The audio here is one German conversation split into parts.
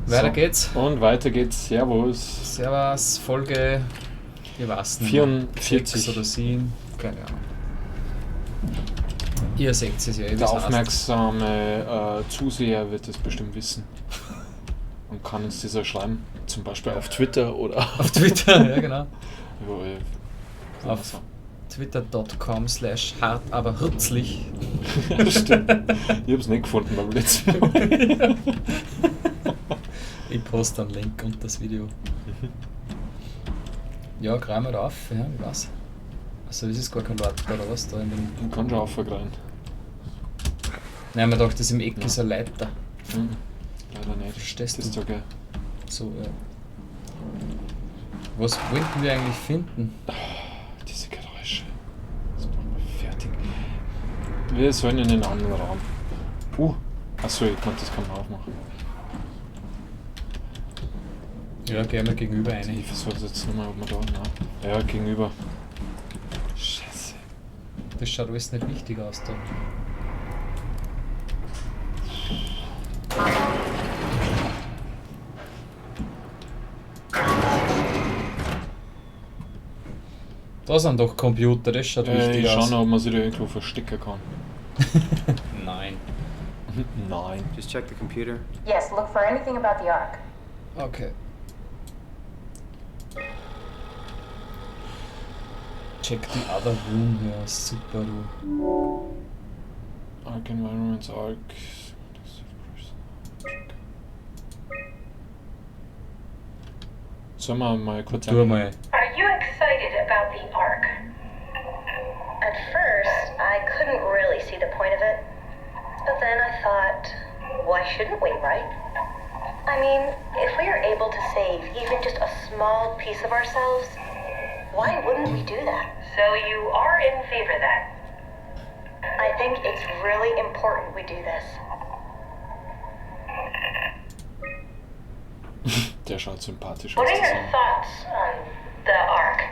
Weiter geht's. Und weiter geht's. Servus. Servus, Folge, ich weiß nicht, 44 oder 7, keine Ahnung. Ihr seht es ja, Der aufmerksame Zuseher wird das bestimmt wissen und kann uns das auch schreiben, zum Beispiel auf Twitter oder auf Twitter, ja genau. Auf twitter.com/hart aber hürzlich. Ja, stimmt. Ich hab's nicht gefunden beim letzten Mal. Ich poste einen Link unter das Video. Ja, greif mal rauf, ja, ich weiß. Also das ist gar kein Wort oder was da in dem... Ich kann schon aufgreifen. Nein, man dachte, das im Eck ist eine Leiter. Mhm. Leider nicht. Verstehst das ist du? okay. So, ja. Was wollten wir eigentlich finden? Diese Geräusche. Das machen wir fertig. Wir sollen in den anderen Raum. Achso, ich konnte das kaum aufmachen. Ja, gehen wir gegenüber rein. Ich versuche jetzt nochmal, ob man da... Nein. Ja, gegenüber. Scheiße. Das schaut alles nicht wichtig aus da. Da sind doch Computer, das schaut wichtig aus. Schauen, ob man sich da irgendwo verstecken kann. Nein. Nein. Just check the computer. Yes, look for anything about the Ark. Okay. Check the other room, ja, super du. Arc Environments, Arc... Sollen wir mal kurz Tu mal. Are you excited about the Ark? At first, I couldn't really see the point of it. But then I thought, why shouldn't we, right? I mean, if we are able to save even just a small piece of ourselves, why wouldn't we do that? So you are in favor then? I think it's really important we do this. Der schaut sympathisch What aus. are your thoughts on the Ark?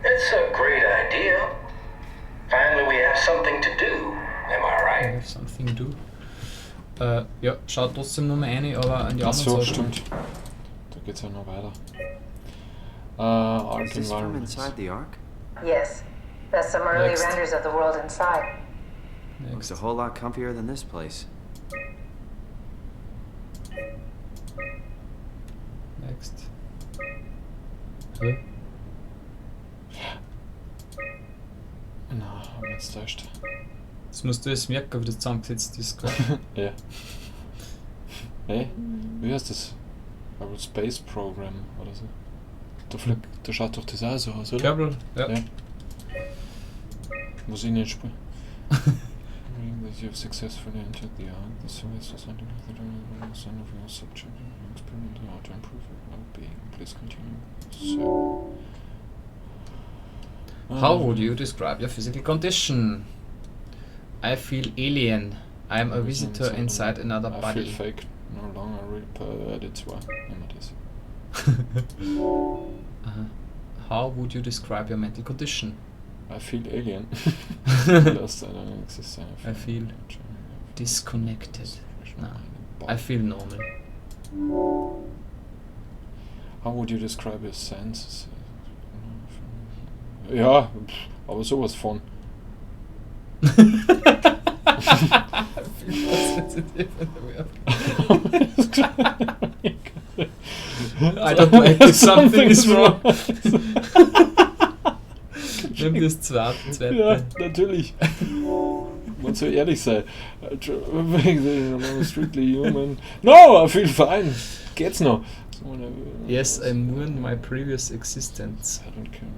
It's a great idea. Finally, we have something to do. Am I I right? have something to do. Ja, schaut trotzdem nur mal rein, aber an die anderen Achso, Seite. stimmt. Da geht's ja noch weiter. Arc Is this from Environments. inside the Ark? Yes, that's some early Next. renders of the world inside. Looks Next. a whole lot comfier than this place. Next. Hä? Na, haben wir jetzt täuscht. Das musst du jetzt merken, wie das zusammengesetzt ist. gerade. Ja. Hey, wie heißt das? Aber Space Program oder so. Da schaut doch das auch so aus, oder? Kerbal? Ja. Ja. Muss ich nicht spielen. You've successfully entered the Ark. The service was under the son of your subject. Experiment how to improve your well-being. Please continue. So. How would you describe your physical condition? I feel alien. I am a visitor inside another I body. feel fake. No longer real. Das war immer das. How would you describe your mental condition? I feel alien. Lost, I don't exist. I feel disconnected. No. I feel normal. How would you describe your senses? Ja, aber sowas von. I don't like if something is wrong. Nimm das zweite. Ja, natürlich. Man soll ehrlich sein. Strictly human. No, I feel fine. Geht's noch? Yes, I mourn my previous existence. I don't care.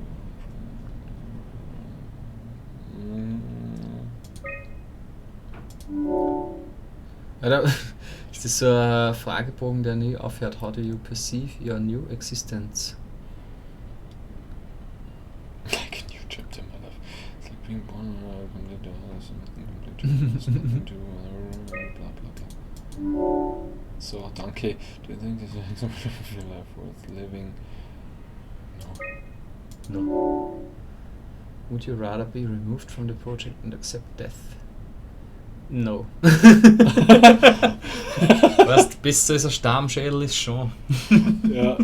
Oder ist das so ein Fragebogen, der nie aufhört? How do you perceive your new existence? Like a new chapter in my life. It's like being born complete nothing to blah blah blah. So, danke. Do you think this is your life worth living? No. No. Would you rather be removed from the project and accept death? No. Weißt, Besser als ein Stammschädel ist schon. Ja.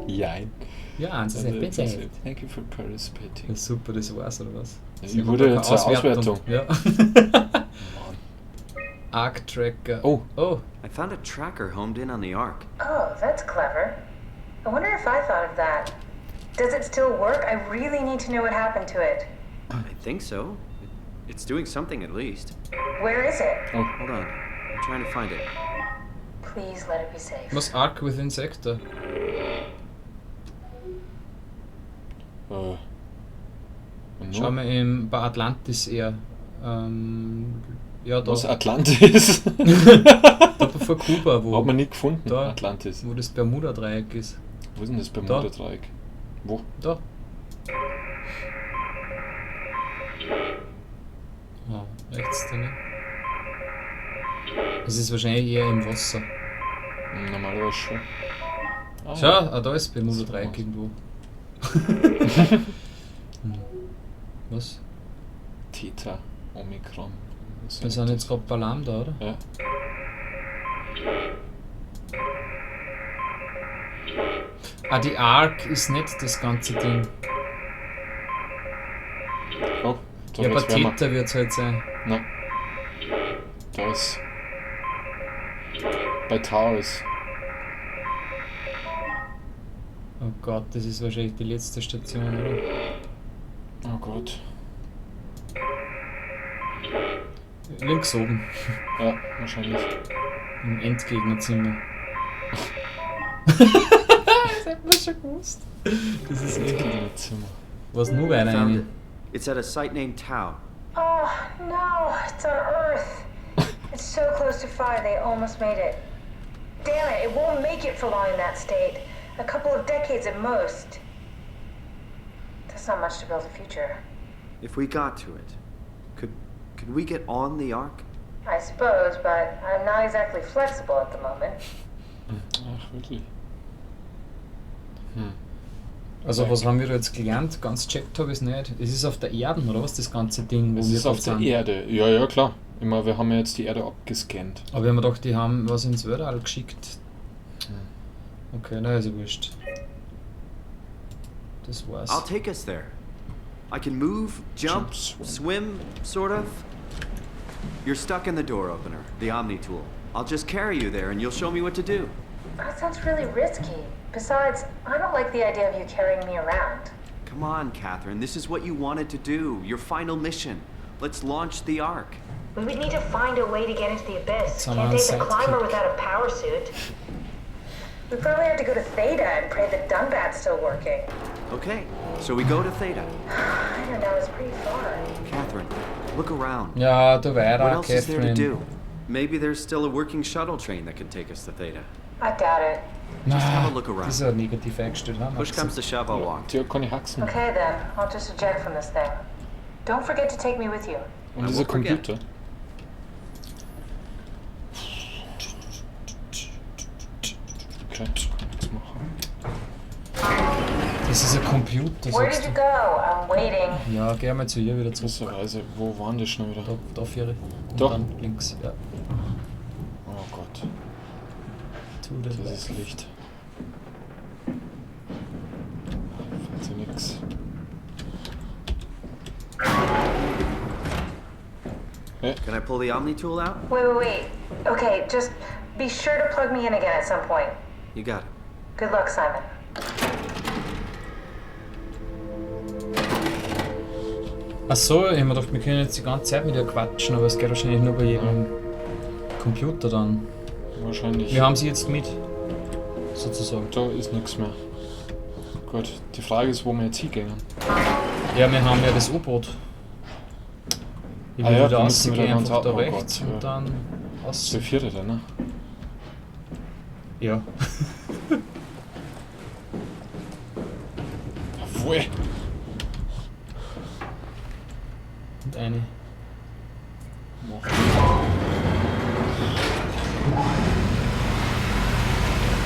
Jein. Ja, das ist echt besser. Thank you for participating. Ja, super, das war's, oder was? Ich wurde Keine jetzt eine Auswertung. Ja. Mann. Arc Tracker. Oh. Oh. I found a tracker homed in on the Ark. Oh, that's clever. I wonder if I thought of that. Does it still work? I really need to know what happened to it. I think so. It's doing something at least. Where is it? Oh. Hold on. I'm trying to find it. Please let it be safe. Was Arc within Sector? Und Schauen nur, wir bei Atlantis eher. Ja, da. was Atlantis? Da vor Kuba, wo, Hat man nicht gefunden, Da. Atlantis. wo das Bermuda-Dreieck ist. Wo ist denn das Bermuda-Dreieck? Wo? Da. Ah, rechts da nicht. Es ist wahrscheinlich eher im Wasser. Normalerweise schon. Ah, Schau, ja. da ist Bermuda-Dreieck irgendwo. Was? Theta, Omikron. Was Wir sind jetzt gerade bei Lambda, oder? Ja. Ah, die Arc ist nicht das ganze Ding. Oh, da Ja, bei wird's wärmer. Theta wird es halt sein. Nein. Da ist. Bei Tau ist. Oh Gott, das ist wahrscheinlich die letzte Station, oder? Oh Gott. Links oben, Ja, wahrscheinlich. im Endgegnerzimmer. Das hätten wir schon gewusst. Das ist echt. Zimmer. Was nur weiter Found rein? it. It's at a site named Tau. Oh, no, it's on Earth. It's so close to 5, they almost made it. Damn it, it won't make it for long in that state. A couple of decades at most. That's not much to build a future. If we got to it, could we get on the Ark? I suppose, but I'm not exactly flexible at the moment. Ach, wirklich. Also was haben wir da jetzt gelernt? Ganz checkt habe ich es nicht. Es ist auf der Erde, oder was, das ganze Ding, wo Es wir ist auf drauf der sind? Erde. Ja, ja, klar. Immer, wir haben ja jetzt die Erde abgescannt. Aber wir haben gedacht, die haben was ins Weltall geschickt. Okay, na also wurscht. Das war's. I'll take us there. I can move, jump, Jump, swim, sort of. You're stuck in the door opener, the Omni tool. I'll just carry you there and you'll show me what to do. That sounds really risky. Besides, I don't like the idea of you carrying me around. Come on, Catherine, this is what you wanted to do, your final mission. Let's launch the Ark. We would need to find a way to get into the abyss. Someone Can't take the sidekick. climber without a power suit. We probably have to go to Theta and pray that Dunbat's still working. Okay, so we go to Theta. I don't know, it's pretty far. Catherine, look around. Ja, du weiter, What else is there to Catherine. do? Maybe there's still a working shuttle train that could take us to Theta. I doubt it. Just have a look around. Das ist ja negativ eingestellt, haben wir Push comes to shove, I'll walk. Die hat keine Haxen. Okay then, I'll just eject from this thing. Don't forget to take me with you. Und I dieser won't forget. Computer. Okay, nichts machen. Das ist ein Computer, Where sagst did you du. go? I'm waiting. Ja, geh mal zu ihr wieder zurück. Gewisserweise, wo waren die schon wieder? Da Viere. Und Da. dann links, ja. Oh Gott, To the das left. ist Licht. Fällt ja nix. Can I pull the Omni tool out? Wait. Okay, just be sure to plug me in again at some point. You got it. Good luck, Simon. Achso, ich hab mir gedacht, wir können jetzt die ganze Zeit mit ihr quatschen, aber es geht wahrscheinlich nur bei jedem Computer dann. Wahrscheinlich. Wir haben sie jetzt mit, sozusagen. Da ist nichts mehr. Gut, die Frage ist, wo wir jetzt hingehen. Ja, wir haben ja das U-Boot. Ich will Ah ja, wieder wir müssen rausgehen, wieder ganz einfach da ab- oh rechts Gott, und ja. dann Das ist aus. der vierte dann, ne? Ja. Jawohl! Und eine.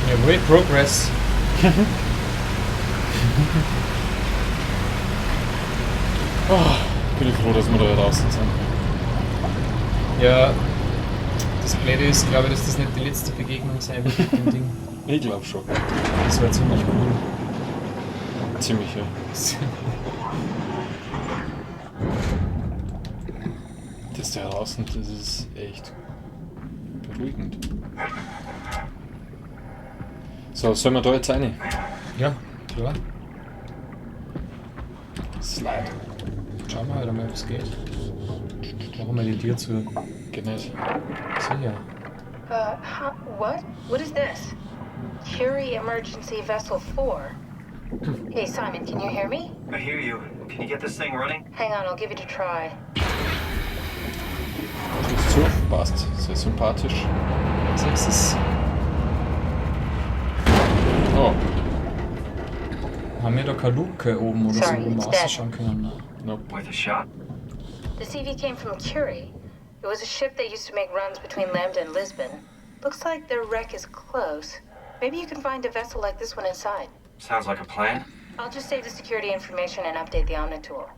Jawohl, Progress. Oh, bin ich froh, dass wir da draußen sind. Ja, Das Blöde ist, glaube ich, dass das nicht die letzte Begegnung sein wird mit dem Ding. Ich glaube schon. Das war ziemlich cool. Ziemlich, ja. Das da draußen, das ist echt beruhigend. So, sollen wir da jetzt rein? Ja, klar. Slide. Schauen wir halt einmal, was geht. Machen wir die Tür zu. Geht nicht. Sicher. What? What is this? Curie Emergency Vessel 4. Hey, Simon, can you hear me? I hear you. Can you get this thing running? Hang on, I'll give it a try. Ist zu, passt. Sehr sympathisch. Als nächstes Oh, haben wir da keine Luke oben oder so, Sorry, wo wir it's dead. rausschauen können. Nein. nope. Worth a shot. The CV came from Curie. It was a ship that used to make runs between Lambda and Lisbon. Looks like their wreck is close. Maybe you can find a vessel like this one inside. Sounds like a plan. I'll just save the security information and update the Omni tool.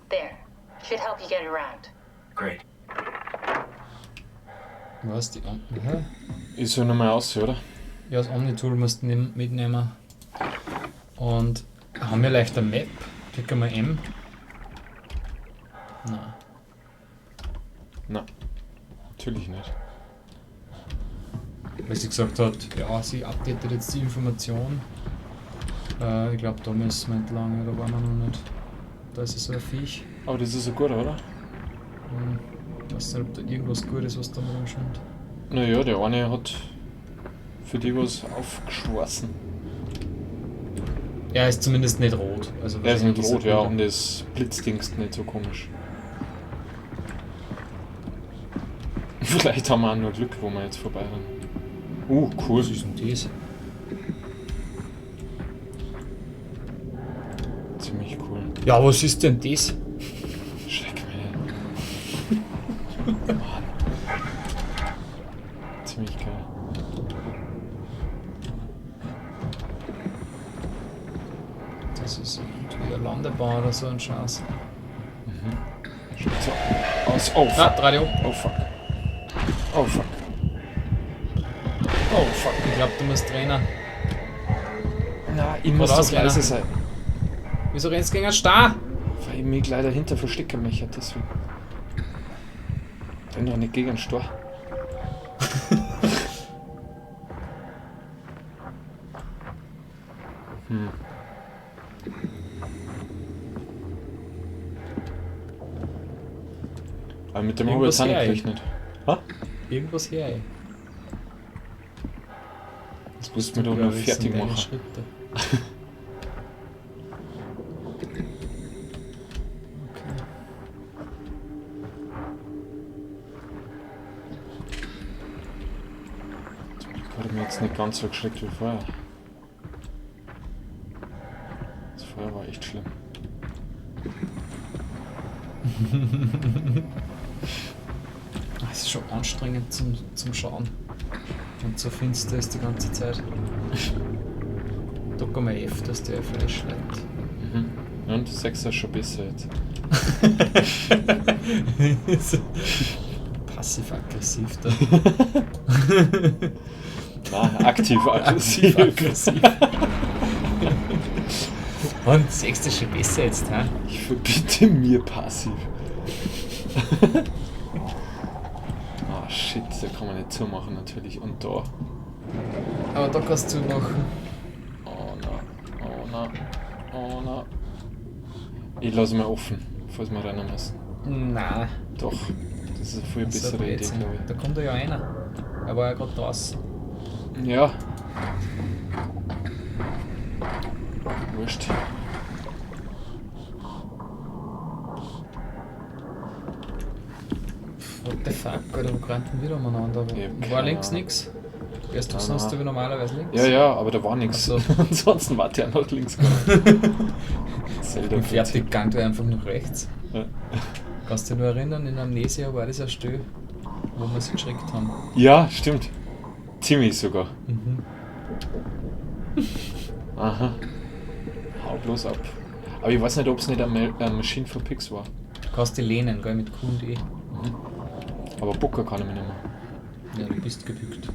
There. Should help you get around. Great. Was, die Aha. Ich soll nochmal aus, oder? Ja, das Omni-Tool musst du mitnehmen. Und haben wir leicht eine Map? Klicken wir M. Nein. Nein, natürlich nicht. Weil sie gesagt hat, ja, sie updatet jetzt die Information. Ich glaube, da müssen wir entlang, da waren wir noch nicht. Da ist so ein Viech. Aber das ist so gut, oder? Ich weiß nicht, ob da irgendwas Gutes, was da drin stimmt. Naja, der eine hat für die was aufgeschlossen. Er ist zumindest nicht rot. Also Er ist nicht wahrscheinlich rot, ja, er und das Blitzdings nicht so komisch. Vielleicht haben wir auch nur Glück, wo wir jetzt vorbei rennen. Cool. Was ist denn das? Ziemlich cool. Ja, was ist denn das? Schreck mich. Mann. Ziemlich geil. Das ist irgendwie eine Landebahn oder so ein Scheiß. Schaut so aus. Oh Ah, fuck. Radio. Oh fuck. Oh fuck. Oh fuck, ich glaube, du musst Trainer. Na, ich muss Voraus, doch leise Rainer. sein. Wieso rennst du gegen einen Star? Weil ich mich gleich dahinter verstecken möchte, deswegen. Renn doch nicht gegen den Stor. Aber mit dem Irgendwas Hubert her, ey. gerechnet. Ha? Irgendwas her, ey. Das musst du mir doch glaub noch ich, fertig sind deine machen. Schritte. Ich habe mir jetzt nicht ganz so geschreckt wie vorher. Das vorher war echt schlimm. Es ist schon anstrengend zum Schauen. Und so finster ist die ganze Zeit. Da kann man F, dass der Flashlight. Und 6 ist schon besser jetzt. Passiv-aggressiv da. Nein, aktiv-aggressiv. Aggressiv. Und 6 ist schon besser jetzt, hä? Ich verbiete mir passiv. Ah shit, da kann man nicht zumachen natürlich. Und da. Aber da kannst du machen. Oh na, oh na, oh na. Ich lasse mal offen, falls wir rennen müssen. Nein. Doch, das ist eine viel Das ist ein bessere Idee, Blödsinn. glaube Da kommt ja einer. Er war ja gerade draußen. ich. Ja. Wurscht. What the fuck, Alter, wo greifen wir da umeinander? Ich hab War keine links Ahnung. nix? Gehst du Nein, sonst nein. wie normalerweise links? Ja, ja, aber da war nichts. Ach so. Ansonsten war der nach links gegangen. Zelda Im Fertiggang war einfach nach rechts. Ja. Kannst du dich nur erinnern, in Amnesia war das ein Stück, wo wir sie geschreckt haben. Ja, stimmt. Ziemlich sogar. Mhm. Aha. Hau bloß ab. Aber ich weiß nicht, ob es nicht eine Machine for Pigs war. Du kannst die lehnen, gell, mit Q und E. Aber Booker kann ich mir nicht mehr. Ja, du bist gebückt.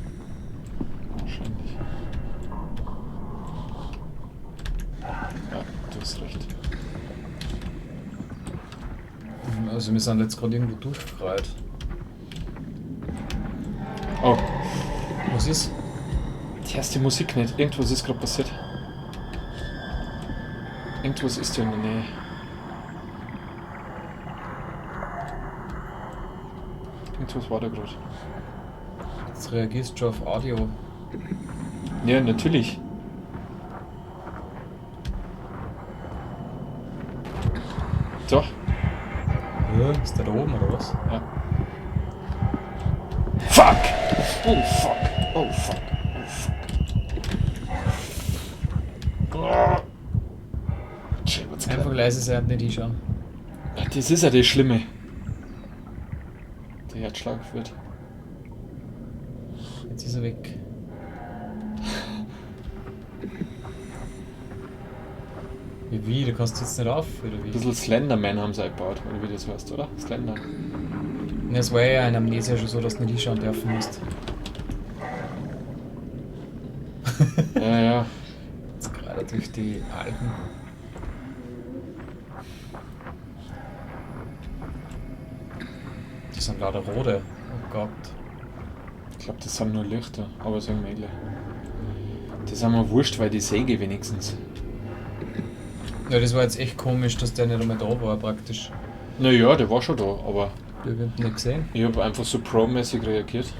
Wahrscheinlich. Ja, du hast recht. Also wir sind jetzt gerade irgendwo durchgerollt. Oh, Was ist? die erste Musik nicht. Irgendwas ist gerade passiert. Irgendwas ist da in der Nähe. Irgendwas war da gerade. Jetzt reagierst du schon auf Audio. Ja, natürlich. So, Ja, ist der da oben oder was? ja. Fuck! Oh fuck! Oh fuck! Oh fuck! Shit, what's Einfach going leise sein und nicht hinschauen. on? Das ist ja das Schlimme. Der Herzschlag wird. Jetzt ist er weg. Wie? Du kannst jetzt nicht rauf, oder Ein wie? bisschen Slenderman haben sie eingebaut, oder wie das heißt, oder? Slender. Ja, es war ja in Amnesia schon so, dass du nicht hinschauen dürfen musst. Ja, ja. Jetzt gerade durch die Algen. Das sind lauter rote. Oh Gott. Ich glaube, das sind nur Lichter, aber sagen wir gleich. Das ist mir wurscht, weil die Säge wenigstens. Ja, das war jetzt echt komisch, dass der nicht einmal da war, praktisch. Naja, der war schon da, aber Wir haben ihn nicht gesehen. ich habe einfach so pro-mäßig reagiert.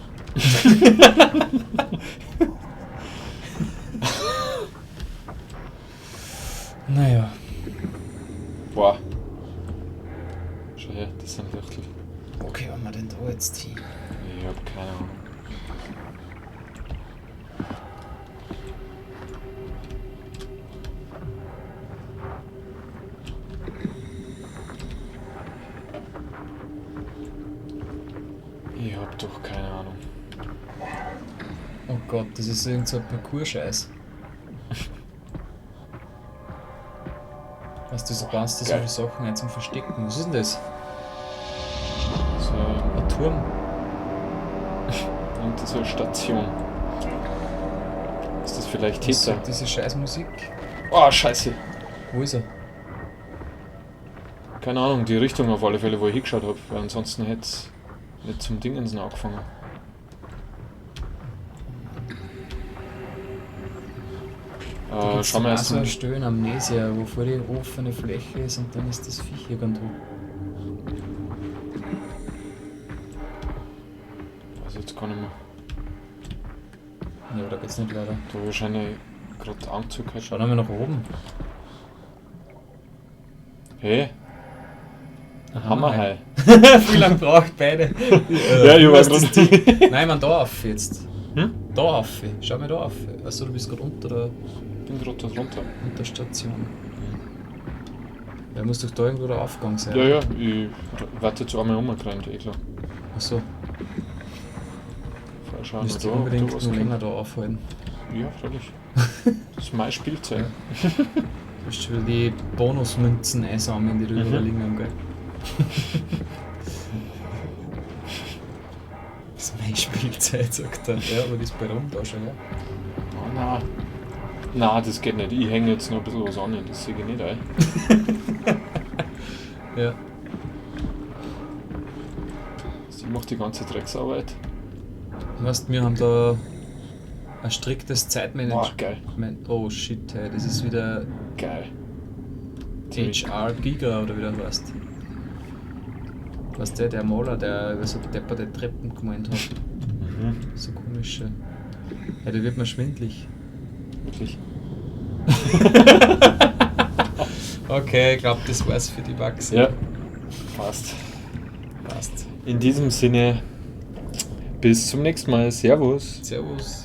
Naja. Boah. Schau her, das sind Lichtel. Wo können wir denn da jetzt hin? Ich hab keine Ahnung. Ich hab doch keine Ahnung. Oh Gott, das ist irgend so ein Parcours-Scheiß. Was du so baust, da Geil. solche Sachen ein zum Verstecken. Was ist denn das? So, Ein Turm? und so eine Station. Ist das vielleicht Was Täter? sagt diese Scheißmusik? Oh, scheiße. Wo ist er? Keine Ahnung, die Richtung auf alle Fälle, wo ich hingeschaut habe, weil ansonsten hätte es nicht zum Dingensen angefangen. Schauen wir erst so ein mal. Stöhn Amnesia, wo vor die offene Fläche ist und dann ist das Viech irgendwo. Also jetzt kann ich mal. Ja, da geht's nicht weiter. Da wahrscheinlich gerade Anzug halt. Schau nochmal nach oben. Hey, Ein Hammerhai. Wie lange braucht beide? Ja, ich war Was ist gerade. die? Nein, man, da auf jetzt. Hm? Da auf. Schau mal da auf. Also du bist gerade unter Ich bin gerade da drunter. der Station. Ja, muss doch da irgendwo der Aufgang sein. Ja, ja, ich werde jetzt einmal umgerannt, eh klar. Achso, Vorher schauen, müsst ob ihr unbedingt da was noch kommt. länger da aufhalten. Ja, freilich. Das ist meine Spielzeit. Du musst schon wieder die Bonusmünzen einsammeln, die du überall liegen haben, gell? Das ist meine Spielzeit, sagt er. Ja, aber die ist bald rum da schon, ja. Oh, nein. Nein, das geht nicht. Ich hänge jetzt noch ein bisschen was an, das sehe ich nicht ein. Ja. Ich mache die ganze Drecksarbeit. Weißt, wir haben da ein striktes Boah, Zeitmanagement. geil. Oh shit, hey, das ist wieder Geil. HR Giga oder wie der heißt. Was der Maler, der über so depperte Treppen gemeint hat. Mhm. So komische. Ja, da wird man schwindlig. Wirklich. Okay, ich glaube, das war's für die Wachse. Ja. Passt. Passt. In diesem Sinne, bis zum nächsten Mal. Servus. Servus.